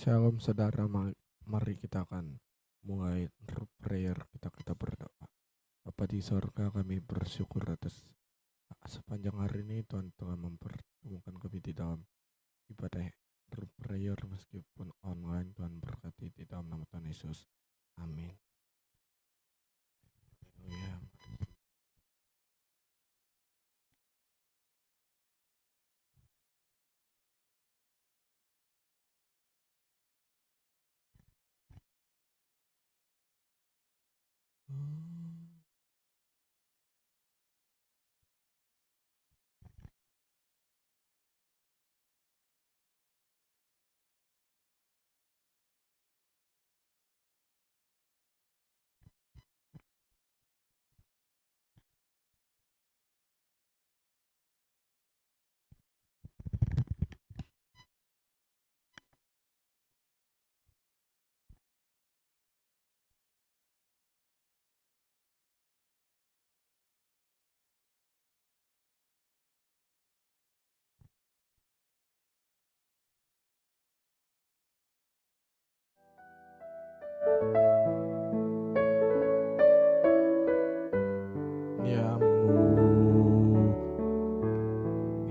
Shalom saudara, mari kita akan mulai prayer, kita berdoa. Bapa di sorga, kami bersyukur atas sepanjang hari ini Tuhan telah mempertemukan kami di dalam ibadah prayer meskipun online. Tuhan berkati di dalam nama Tuhan Yesus. Amin. Haleluya.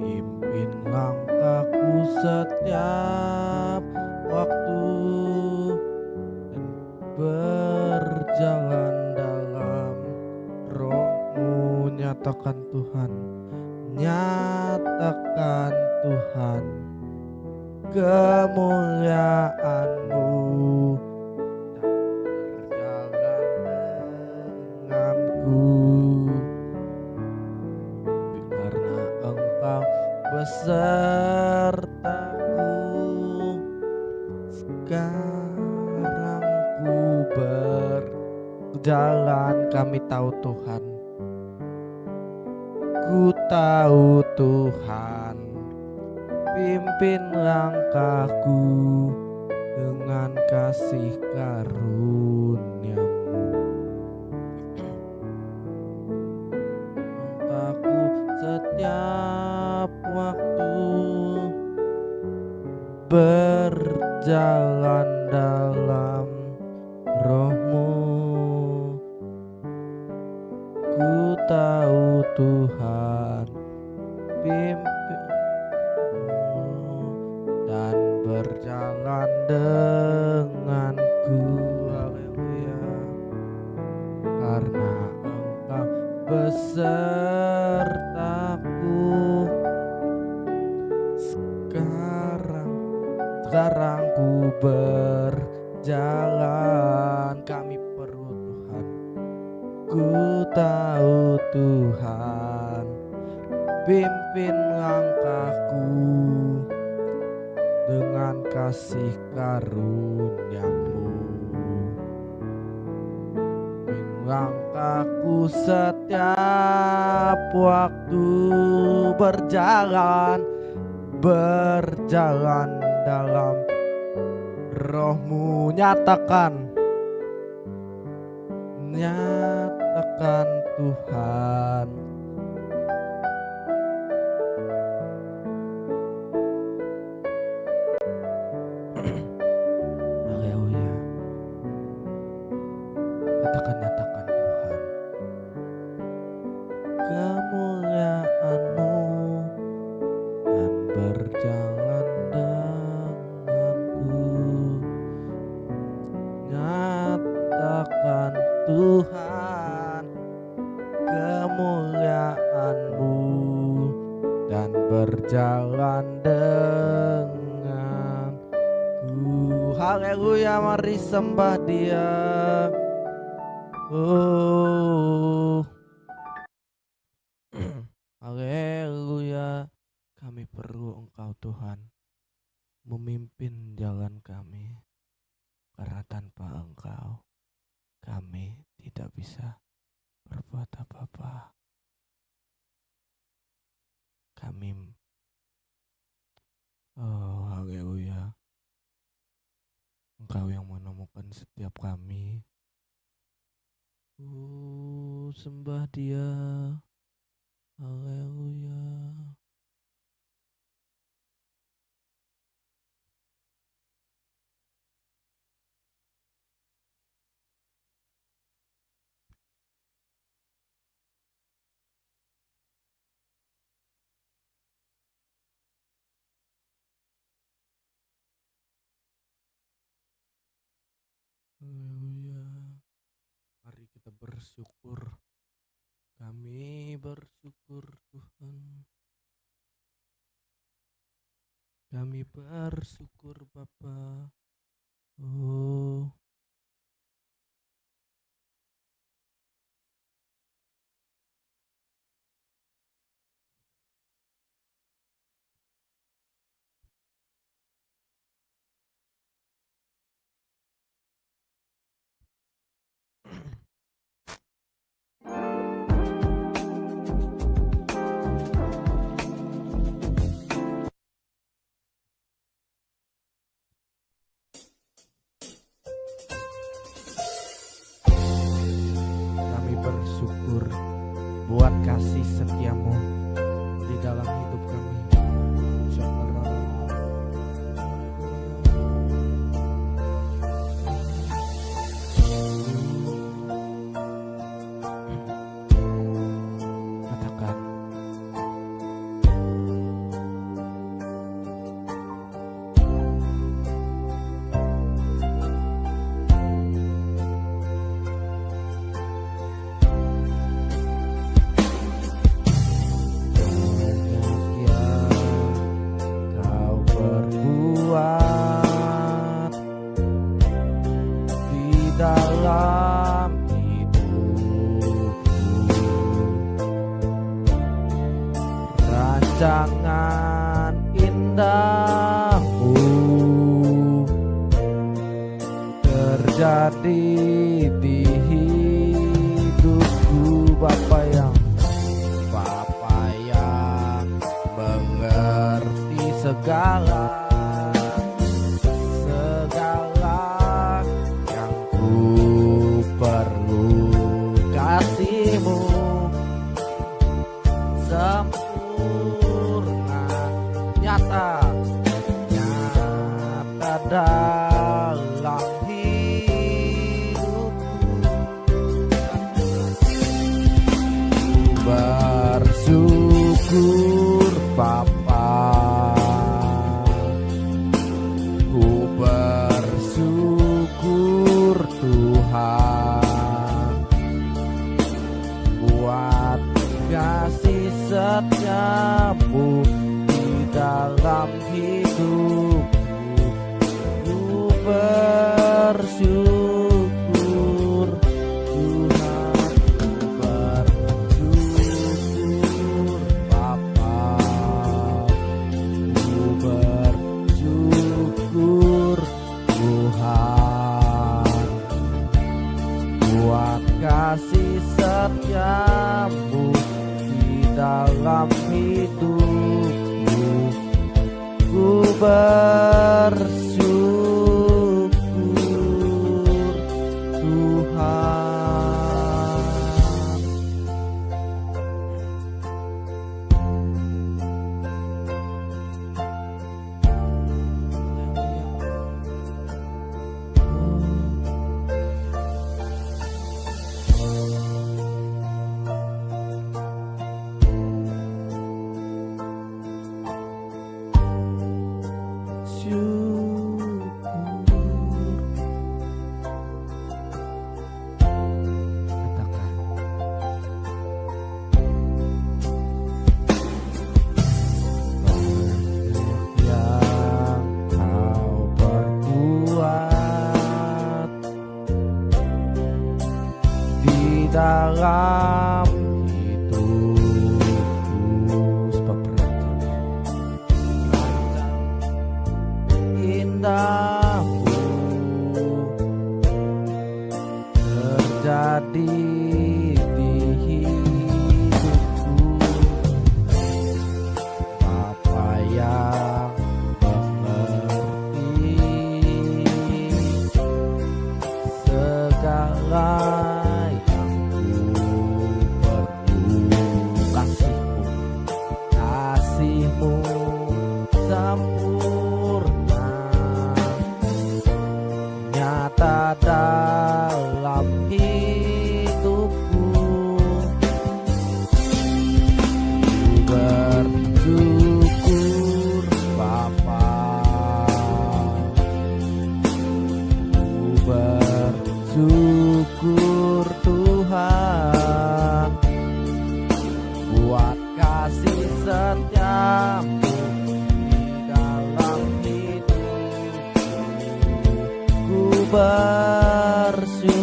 Pimpin langkahku setiap waktu dan berjalan dalam Roh-Mu. Nyatakan Tuhan, nyatakan Tuhan kemuliaan-Mu dan berjalan denganku, karena Engkau besertaku. Sekarang ku berjalan, kami tahu Tuhan, ku tahu Tuhan, pimpin langkahku dengan kasih karunia-Mu. Langkahku setiap waktu berjalan dalam Roh-Mu. Ku tahu Tuhan, pimpin-Mu dan berjalan denganku. Haleluya. Karena Engkau besertaku. Sekarang ku berjalan, kami perlu Tuhan. Ku tahu Tuhan, pimpin langkahku dengan kasih karunia-Mu. Pimpin langkahku setiap waktu berjalan dalam Roh-Mu. Nyatakan Tuhan, haleluya. Katakan, nyatakan Tuhan kemuliaan-Mu dan berjalan denganku. Nyatakan Tuhan kemuliaan-Mu dan berjalan denganku. Haleluya, mari sembah Dia. Haleluya. Kami perlu Engkau Tuhan, memimpin jalan kami, karena tanpa Engkau kami tidak bisa berbuat apa-apa. Haleluya. Engkau yang menemukan setiap kami. Sembah Dia. Haleluya. Haleluya. Mari kita bersyukur. Kami bersyukur Tuhan. Kami bersyukur Bapa. Oh, kami bersyukur buat kasih setiamu di dalam hidup kami. Katakan, kau berbuat di dalam hidupku, rancangan indahmu terjadi di hidupku. Bapa yang mengerti segala yang ku perlu, kasih-Mu sempurna, nyata dalam hidupku. Bersyukur Bapa, ku bersyukur Tuhan buat kasih setiamu di dalam hidupku. Ku bersyukur Tuhan, ku bersyukur Bapa, ku bersyukur Tuhan buat kasih setiamu di dalam hidupku. Ku bersyukur Tuhan. bersyukur.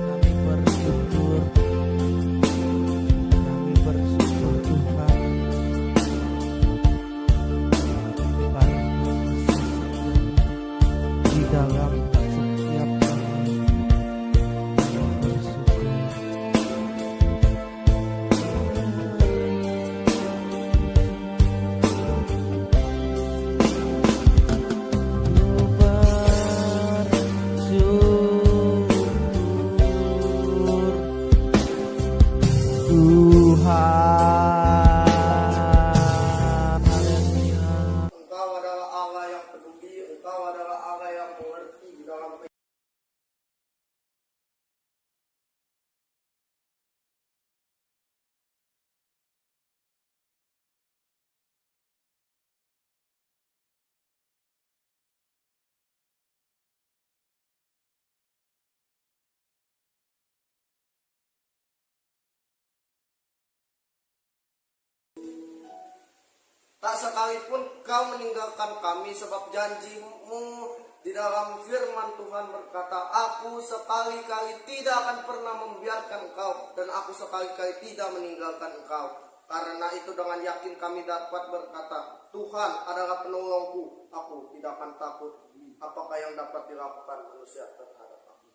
Kami bersyukur. Kami bersyukur Tuhan karena di dalam setiap kami bersyukur. Tuhan, haleluya. Engkau adalah Allah yang peduli, Engkau adalah Allah yang mengerti di dalam tak sekalipun kau meninggalkan kami, sebab janjimu di dalam firman Tuhan berkata, aku sekali-kali tidak akan pernah membiarkan engkau, dan aku sekali-kali tidak meninggalkan engkau. Karena itu dengan yakin kami dapat berkata, Tuhan adalah penolongku, aku tidak akan takut. Apakah yang dapat dilakukan manusia terhadap aku?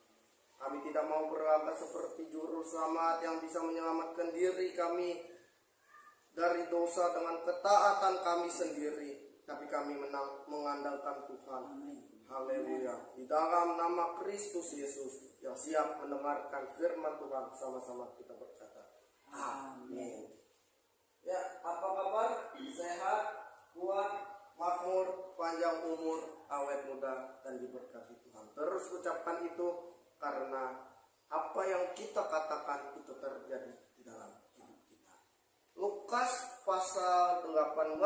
Kami tidak mau berlagak seperti juru selamat yang bisa menyelamatkan diri kami dari dosa dengan ketaatan kami sendiri, tapi kami mengandalkan Tuhan. Haleluya. Di dalam nama Kristus Yesus yang siap mendengarkan firman Tuhan, sama-sama kita berkata, amin. Ya, apa kabar? Sehat, kuat, makmur, panjang umur, awet muda, dan diberkati Tuhan. Terus ucapkan itu, karena apa yang kita katakan itu terjadi di dalam hidup kita. Lukas pasal 18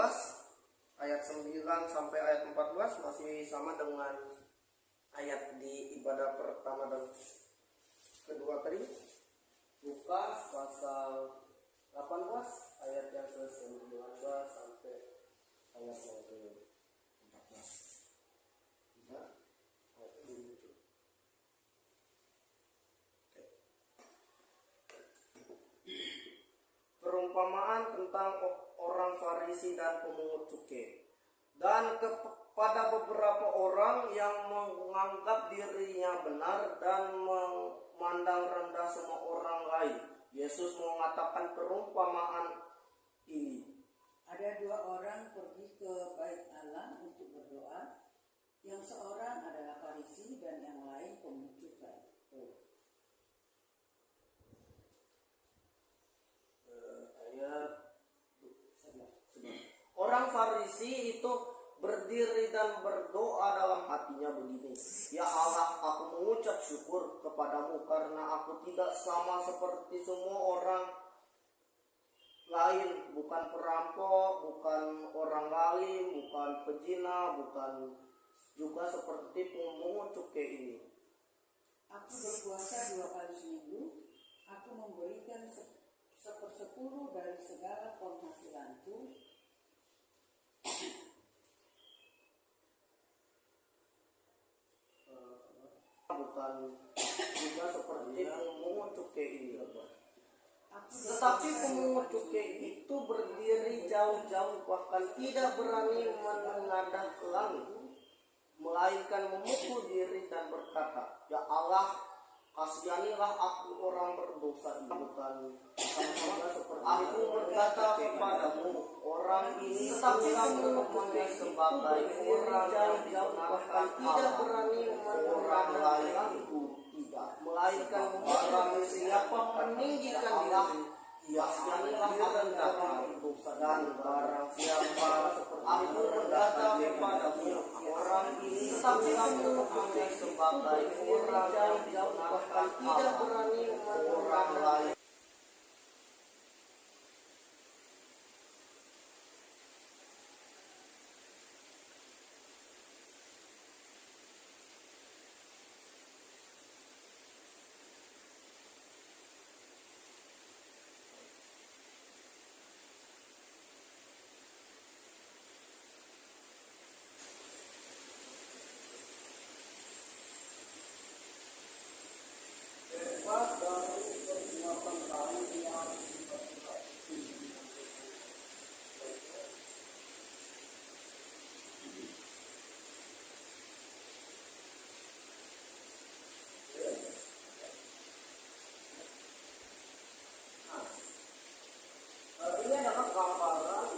ayat 9 sampai ayat 14 masih sama dengan ayat di ibadah pertama dan kedua tadi. Lukas pasal 18 ayat yang ke-19 sampai ayat yang ke-14. Ya, ayat ini. Perumpamaan tentang orang Farisi dan pemungut cukai. Dan kepada beberapa orang yang menganggap dirinya benar dan memandang rendah semua orang lain, Yesus mengatakan perumpamaan ini. Ada dua orang pergi ke bait Allah untuk berdoa. Yang seorang adalah Farisi dan yang lain pemungut cukai. Orang Farisi itu berdiri dan berdoa dalam hatinya begini, ya Allah, aku mengucap syukur kepadamu karena aku tidak sama seperti semua orang lain, bukan perampok, bukan orang lain, bukan pezina, bukan juga seperti pemungut cukai ini. Aku berpuasa 2 kali seminggu. Aku memberikan 1/10 dari segala penghasilanku. Bukan juga seperti pemungut cukai ini. Tetapi pemungut cukai itu berdiri jauh-jauh, bahkan tidak berani menengadah ke langit, melainkan memukul diri dan berkata, ya Allah, kasihanilah aku orang berdosa ini. Bukan aku berkata kepadamu, orang ini tetapi pemungut cukai sebagai orang yang dibenarkan tidak berani orang lain itu tidak, melainkan orang siapa meninggikan diri, kasihanilah merendahkan dosa. Dan barang siapa aku berkata kepadamu, orang ini tetapi pemungut cukai sebagai orang yang dibenarkan tidak berani orang lain. gambaran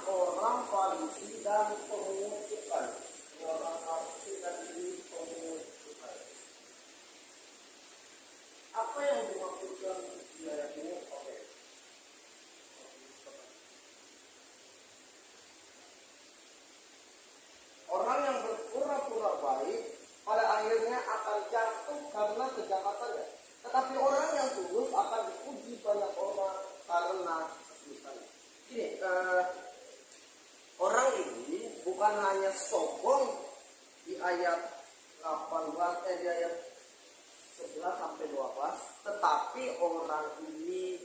orang Farisi dan pemungut cukai. Orang Farisi dan pemungut cukai. Apa yang dimaksudkan di ayat ini? Oke. Orang yang berpura-pura baik pada akhirnya akan jatuh karena kejahatannya. Tetapi orang yang tulus akan dipuji banyak orang karena ketulusannya. Ini orang ini bukan hanya sombong di ayat 18 di ayat 11 sampai 12, tetapi orang ini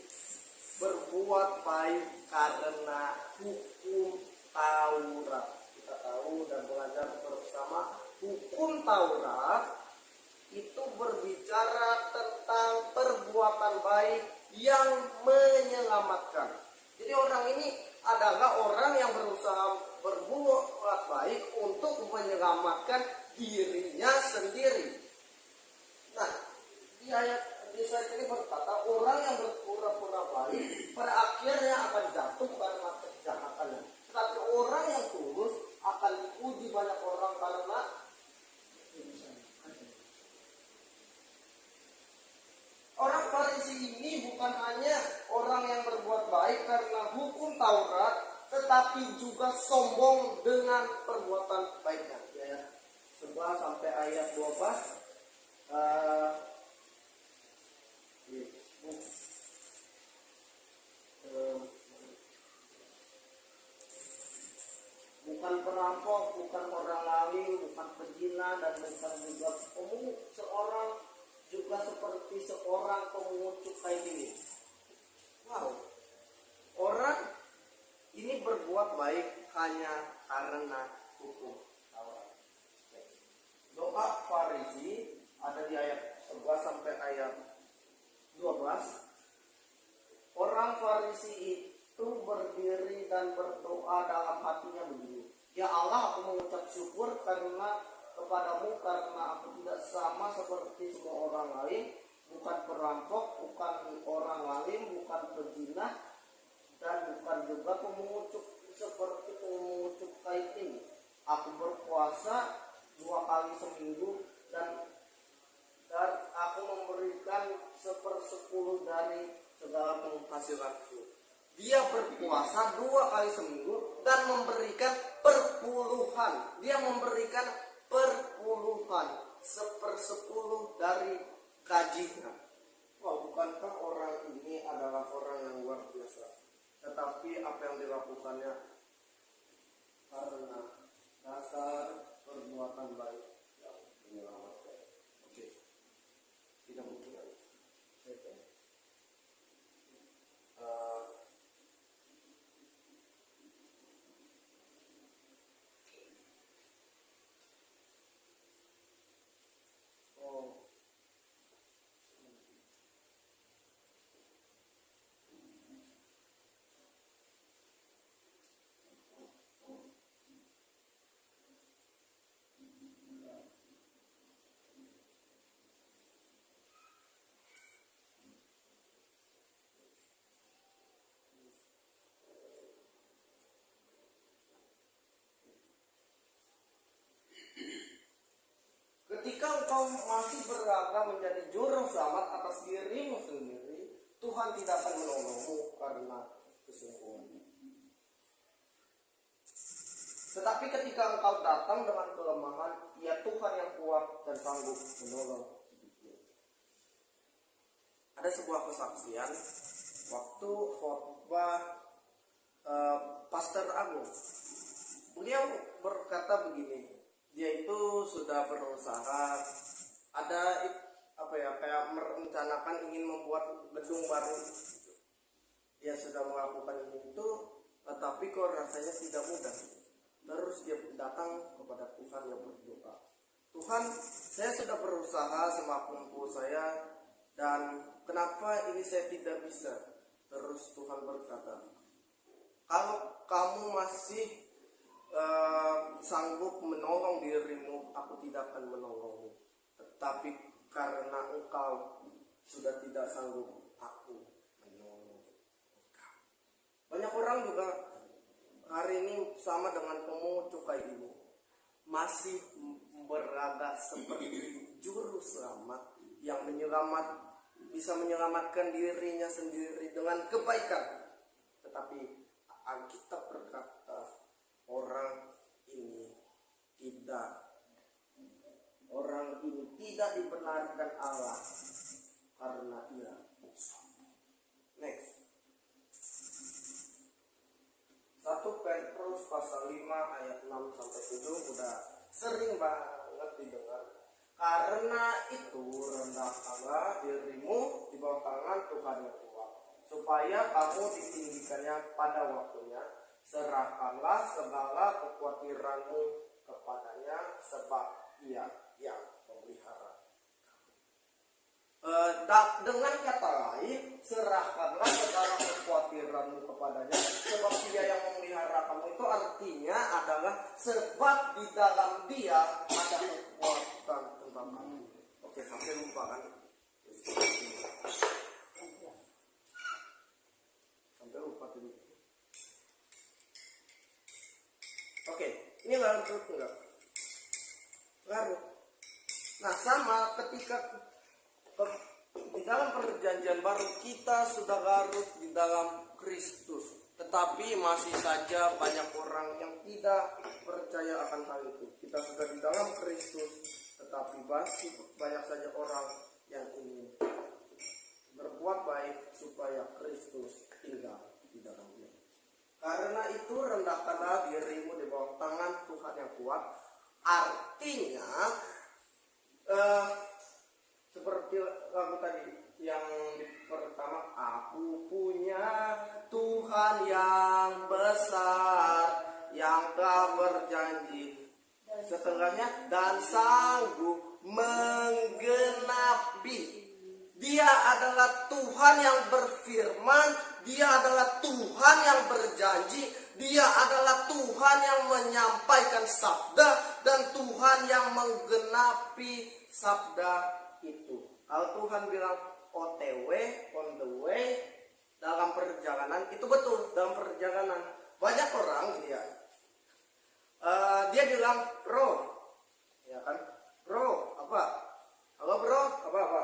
berbuat baik karena hukum Taurat. Kita tahu dan belajar bersama hukum Taurat itu berbicara tentang perbuatan baik yang menyelamatkan. Jadi orang ini adalah orang yang berusaha berbuat baik untuk menyelamatkan dirinya sendiri. Nah, di ayat ini berkata orang yang berpura-pura baik pada akhirnya akan jatuh karena kejahatannya. Tetapi orang yang tulus akan dipuji banyak orang karena orang Farisi ini bukan hanya orang yang berbuat baik karena hukum Taurat, tetapi juga sombong dengan perbuatan baiknya. Ya, 11 sampai ayat 12. Bukan perampok, bukan orang lain, bukan pezina, dan bukan juga pemungut. Seorang juga seperti seorang pemungut cukai ini. Wow, orang ini berbuat baik hanya karena hukum Taurat. Doa Farisi ada di ayat 11 sampai ayat 12. Orang Farisi itu berdiri dan berdoa dalam hatinya begini. Ya Allah, aku mengucap syukur karena kepadamu karena aku tidak sama seperti semua orang lain, bukan perampok, bukan orang lain, bukan pezina, dan bukan juga pemungut seperti pemungut cukai ini. Aku berpuasa 2 kali seminggu dan aku memberikan 1/10 dari segala penghasilanku. Dia berpuasa 2 kali seminggu dan memberikan perpuluhan. Dia memberikan perpuluhan 1/10 dari gajinya. Wah, bukankah orang ini adalah orang yang luar biasa? Tetapi apa yang dilakukannya karena dasar perbuatan baik yang menyelamatkan. Oke, tidak mungkin. Ketika engkau masih berlagak menjadi juru selamat atas dirimu sendiri, Tuhan tidak akan menolongmu karena kesungguhan. Tetapi ketika engkau datang dengan kelemahan, ya Tuhan yang kuat dan sanggup menolong. Ada sebuah kesaksian waktu khotbah Pastor Agung. Beliau berkata begini. Dia itu sudah berusaha, ada kayak merencanakan ingin membuat gedung baru. Dia sudah melakukan itu, tetapi kok rasanya tidak mudah. Terus dia datang kepada Tuhan yang berdoa. Tuhan, saya sudah berusaha semampu saya, dan kenapa ini saya tidak bisa? Terus Tuhan berkata, kalau kamu masih sanggup menolong dirimu, aku tidak akan menolongmu. Tetapi karena engkau sudah tidak sanggup aku menolong engkau. Banyak orang juga hari ini sama dengan pemungut cukai ini masih berada seperti juru selamat yang bisa menyelamatkan dirinya sendiri dengan kebaikan. Tetapi Alkitab berkata orang ini tidak dibenarkan Allah karena ia sombong. Next. 1 Petrus pasal 5 ayat 6 sampai 7 udah sering banget didengar. Karena itu rendahkanlah dirimu di bawah tangan Tuhan yang kuat, supaya kamu ditinggikannya pada waktunya. Serahkanlah segala kekhawatiranmu kepadanya, sebab Ia yang memelihara. Dengan kata lain, serahkanlah segala kekhawatiranmu kepadanya, sebab Dia yang memelihara kamu. Itu artinya adalah sebab di dalam Dia ada kekuatan tentang kamu. Oke, sampai lupa kan? Sampai lupa tadi. Oke, ini larut enggak? Larut. Nah, sama ketika di dalam perjanjian baru kita sudah larut di dalam Kristus, tetapi masih saja banyak orang yang tidak percaya akan hal itu. Kita sudah di dalam Kristus, tetapi masih banyak saja orang yang ingin berbuat baik supaya Kristus tinggal di dalamnya. Karena itu rendahkanlah dirimu di bawah tangan Tuhan yang kuat. Artinya seperti lagu tadi yang pertama, aku punya Tuhan yang besar yang telah berjanji setengahnya dan sanggup menggenapi. Dia adalah Tuhan yang berfirman, Dia adalah Tuhan yang berjanji, Dia adalah Tuhan yang menyampaikan sabda, dan Tuhan yang menggenapi sabda itu. Kalau Tuhan bilang OTW, on the way, dalam perjalanan, itu betul, dalam perjalanan. Banyak orang dia bilang, bro, ya kan, bro, apa? Halo bro, apa?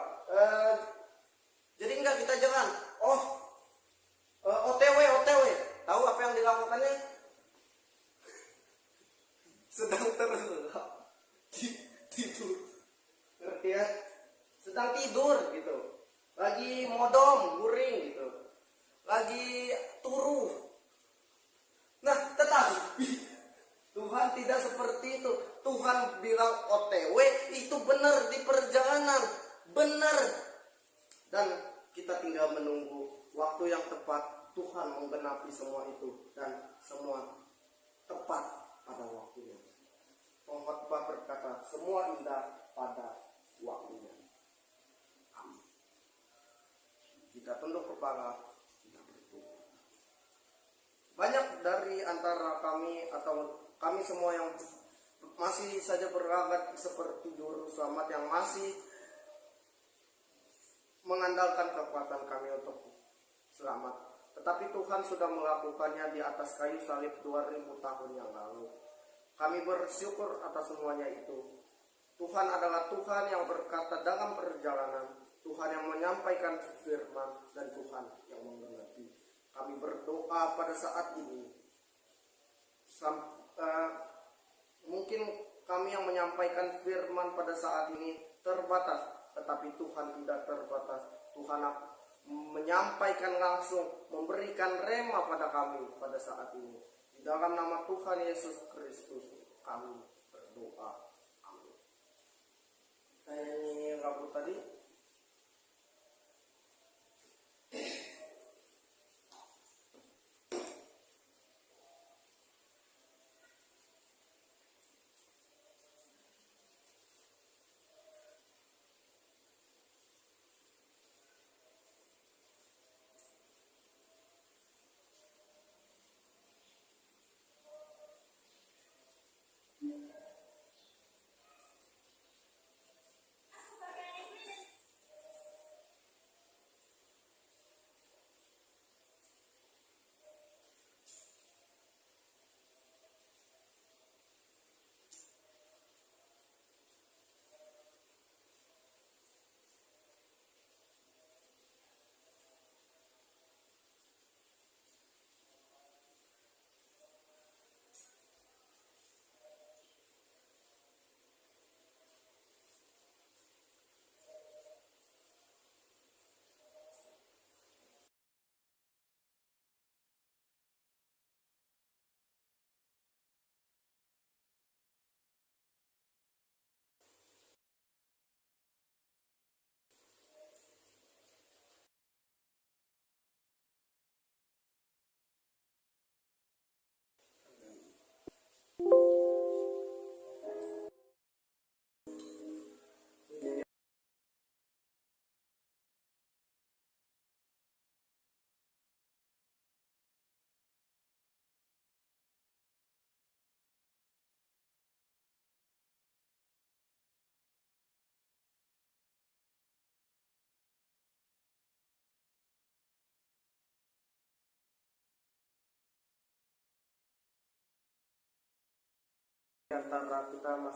Jadi enggak kita jalan. OTW. Tahu apa yang dilakukannya? Sedang terlelap, tidur. Ngerti ya? Sedang tidur gitu. Lagi modom, guring gitu. Lagi turu. Nah, tetapi Tuhan tidak seperti itu. Tuhan bilang OTW itu benar di perjalanan, benar. Dan kita tinggal menunggu waktu yang tepat. Tuhan menggenapi semua itu dan semua tepat pada waktunya. Pengkhotbah berkata, semua indah pada waktunya. Amin. Kita tunduk kepala, kita berdoa. Banyak dari antara kami atau kami semua yang masih saja berlagat seperti juru selamat yang masih mengandalkan kekuatan kami untuk selamat. Tetapi Tuhan sudah melakukannya di atas kayu salib 2000 tahun yang lalu. Kami bersyukur atas semuanya itu. Tuhan adalah Tuhan yang berkata dalam perjalanan, Tuhan yang menyampaikan firman, dan Tuhan yang menggenapi. Kami berdoa pada saat ini. Mungkin kami yang menyampaikan firman pada saat ini terbatas, tetapi Tuhan tidak terbatas. Tuhan menyampaikan langsung, memberikan rema pada kami pada saat ini. Di dalam nama Tuhan Yesus Kristus kami berdoa. Amin. Kayak ini rambut tadi. antara kita